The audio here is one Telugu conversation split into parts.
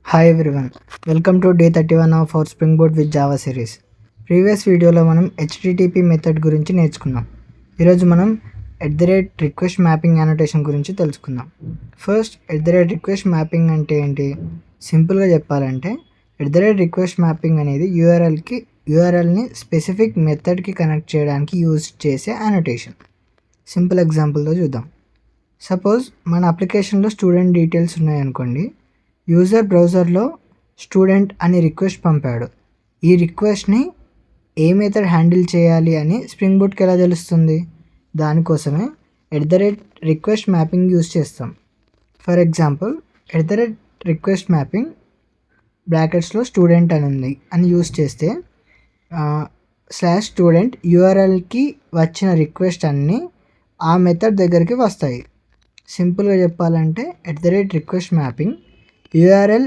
Hi everyone, welcome to day 31 of our spring board with Java series. Previous వీడియోలో మనం హెచ్టిటిపి మెథడ్ గురించి నేర్చుకున్నాం. ఈరోజు మనం రిక్వెస్ట్ మ్యాపింగ్ యానోటేషన్ గురించి తెలుసుకుందాం. ఫస్ట్, రిక్వెస్ట్ మ్యాపింగ్ అంటే ఏంటి? సింపుల్గా చెప్పాలంటే రిక్వెస్ట్ మ్యాపింగ్ అనేది యూఆర్ఎల్ని స్పెసిఫిక్ మెథడ్కి కనెక్ట్ చేయడానికి యూజ్ చేసే యానోటేషన్. సింపుల్ ఎగ్జాంపుల్తో చూద్దాం. సపోజ్ మన అప్లికేషన్లో స్టూడెంట్ డీటెయిల్స్ ఉన్నాయనుకోండి. యూజర్ బ్రౌజర్లో స్టూడెంట్ అని రిక్వెస్ట్ పంపాడు. ఈ రిక్వెస్ట్ని ఏ మెథడ్ హ్యాండిల్ చేయాలి అని స్ప్రింగ్ బూట్కి ఎలా తెలుస్తుంది? దానికోసమే రిక్వెస్ట్ మ్యాపింగ్ యూజ్ చేస్తాం. ఫర్ ఎగ్జాంపుల్, రిక్వెస్ట్ మ్యాపింగ్ బ్రాకెట్స్లో స్టూడెంట్ అని ఉంది అని యూజ్ చేస్తే /student యూఆర్ఎల్కి వచ్చిన రిక్వెస్ట్ అన్నీ ఆ మెథడ్ దగ్గరికి వస్తాయి. సింపుల్గా చెప్పాలంటే రిక్వెస్ట్ మ్యాపింగ్ యూఆర్ఎల్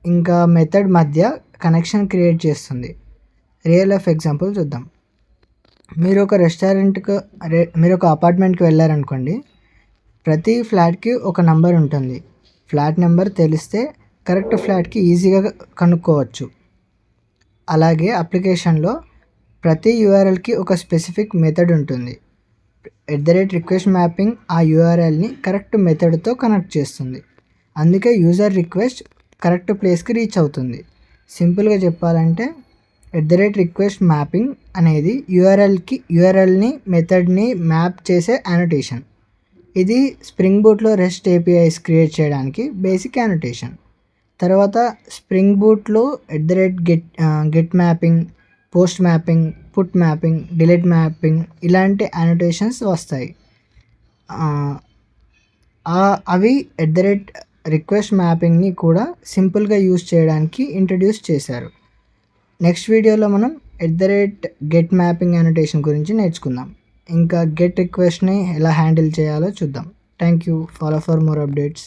ఇంకా మెథడ్ మధ్య కనెక్షన్ క్రియేట్ చేస్తుంది. రియల్ లైఫ్ ఎగ్జాంపుల్ చూద్దాం. మీరు ఒక అపార్ట్మెంట్కి వెళ్ళారనుకోండి. ప్రతి ఫ్లాట్కి ఒక నంబర్ ఉంటుంది. ఫ్లాట్ నెంబర్ తెలిస్తే కరెక్ట్ ఫ్లాట్కి ఈజీగా కనుక్కోవచ్చు. అలాగే అప్లికేషన్లో ప్రతి యూఆర్ఎల్కి ఒక స్పెసిఫిక్ మెథడ్ ఉంటుంది. రిక్వెస్ట్ మ్యాపింగ్ ఆ యూఆర్ఎల్ని కరెక్ట్ మెథడ్తో కనెక్ట్ చేస్తుంది. అందుకే యూజర్ రిక్వెస్ట్ కరెక్ట్ ప్లేస్కి రీచ్ అవుతుంది. సింపుల్గా చెప్పాలంటే రిక్వెస్ట్ మ్యాపింగ్ అనేది యూఆర్ఎల్ని మెథడ్ని మ్యాప్ చేసే యానోటేషన్. ఇది స్ప్రింగ్ బూట్లో రెస్ట్ ఏపీఐస్ క్రియేట్ చేయడానికి బేసిక్ యానోటేషన్. తర్వాత స్ప్రింగ్ బూట్లో get mapping, post mapping, put mapping, delete mapping ఇలాంటి యానోటేషన్స్ వస్తాయి. అవి రిక్వెస్ట్ మ్యాపింగ్ని కూడా సింపుల్గా యూజ్ చేయడానికి ఇంట్రడ్యూస్ చేశారు. నెక్స్ట్ వీడియోలో మనం గెట్ మ్యాపింగ్ యానోటేషన్ గురించి నేర్చుకుందాం. ఇంకా గెట్ రిక్వెస్ట్ని ఎలా హ్యాండిల్ చేయాలో చూద్దాం. Thank you. Follow for more updates.